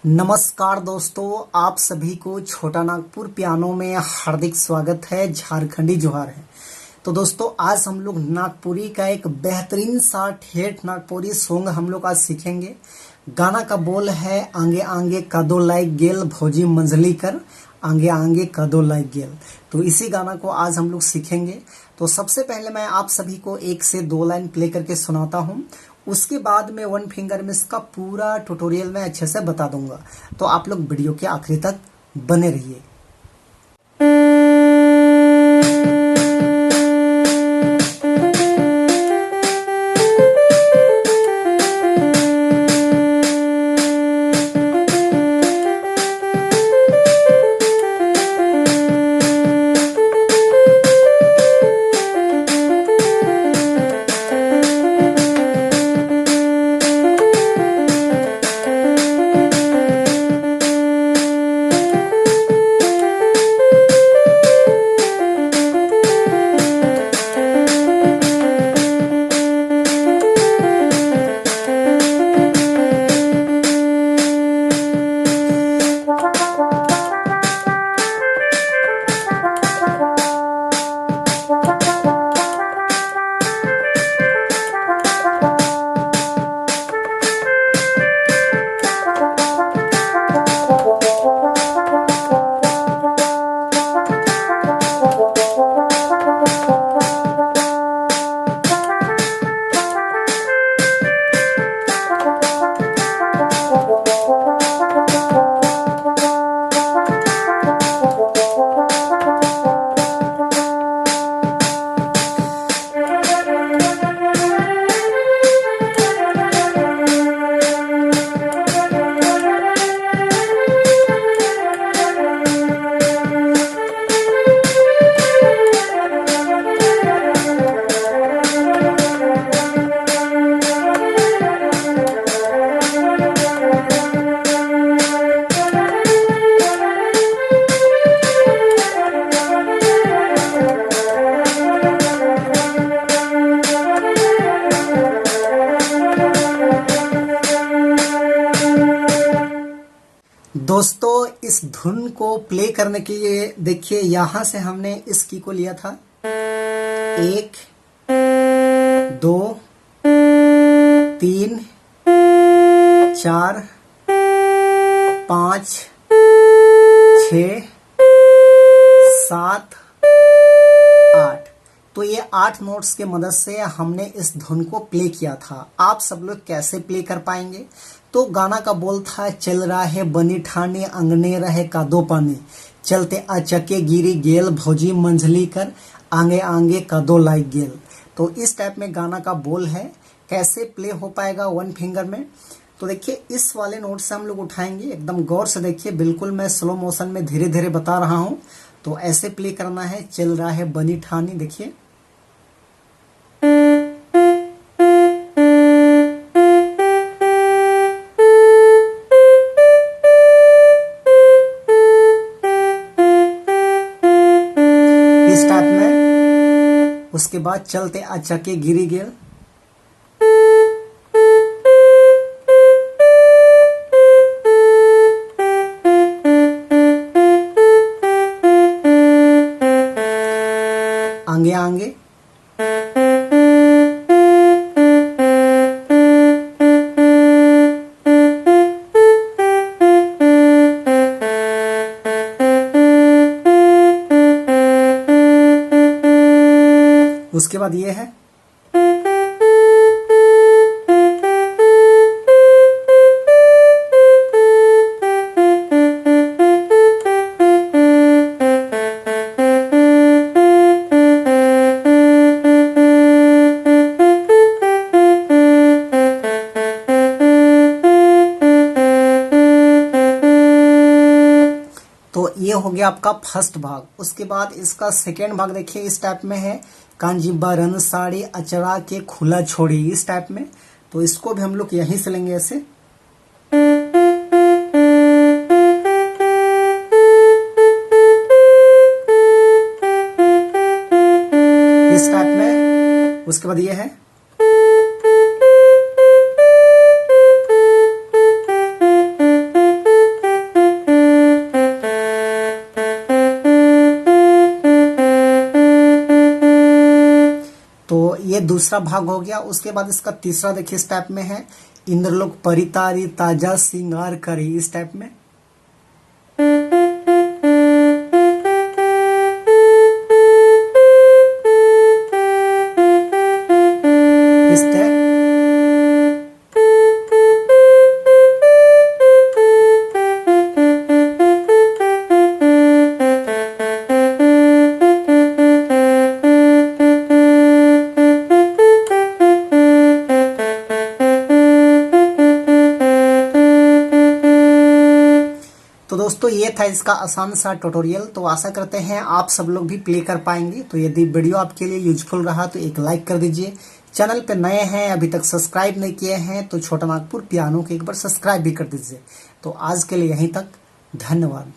नमस्कार दोस्तों, आप सभी को छोटा नागपुर पियानो में हार्दिक स्वागत है। झारखंडी जोहार है। तो दोस्तों, आज हम लोग नागपुरी का एक बेहतरीन सा ठेठ नागपुरी सॉन्ग हम लोग आज सीखेंगे। गाना का बोल है आंगे आंगे कदो लाइक गेल भौजी मंजली कर, आंगे आंगे कदो लाइक गेल। तो इसी गाना को आज हम लोग सीखेंगे। तो सबसे पहले मैं आप सभी को 1 से 2 लाइन प्ले करके सुनाता हूँ। उसके बाद में वन फिंगर में इसका पूरा ट्यूटोरियल मैं अच्छे से बता दूंगा। तो आप लोग वीडियो के आखिरी तक बने रहिए। दोस्तों, इस धुन को प्ले करने के लिए देखिए, यहां से हमने इस की को लिया था 1 2 3 4 5 6 7 8। तो ये 8 नोट्स के मदद से हमने इस धुन को प्ले किया था। आप सब लोग कैसे प्ले कर पाएंगे? तो गाना का बोल था, चल रहा है बनी ठानी अंगने रहे कादो पानी, चलते अचके गिरी गेल भौजी मंझली कर, आंगे आंगे कदो लाइक गेल। तो इस टाइप में गाना का बोल है। कैसे प्ले हो पाएगा वन फिंगर में? तो देखिए, इस वाले नोट से हम लोग उठाएंगे। एकदम गौर से देखिए, बिल्कुल मैं स्लो मोशन में धीरे धीरे बता रहा हूं। तो ऐसे प्ले करना है, चल रहा है बनी ठानी। देखिए, इस टाइप में। उसके बाद चलते अचके गिरी गेल। आंगे आंगे। उसके बाद ये है तो ये हो गया आपका फर्स्ट भाग। उसके बाद इसका सेकेंड भाग देखिए, इस टाइप में है, कांजी बरन साड़ी अचरा के खुला छोड़ी, इस टाइप में। तो इसको भी हम लोग यहीं से लेंगे ऐसे। इस टाइप में। उसके बाद ये है दूसरा भाग हो गया। उसके बाद इसका तीसरा देखिए इस टाइप में है, इंद्रलोक परितारी ताजा सिंगार करी, इस टाइप में। इस टाइप। तो दोस्तों ये था इसका आसान सा ट्यूटोरियल। तो आशा करते हैं आप सब लोग भी प्ले कर पाएंगे। तो यदि वीडियो आपके लिए यूजफुल रहा तो एक लाइक कर दीजिए। चैनल पे नए हैं, अभी तक सब्सक्राइब नहीं किए हैं, तो छोटा नागपुर पियानो को एक बार सब्सक्राइब भी कर दीजिए। तो आज के लिए यहीं तक, धन्यवाद।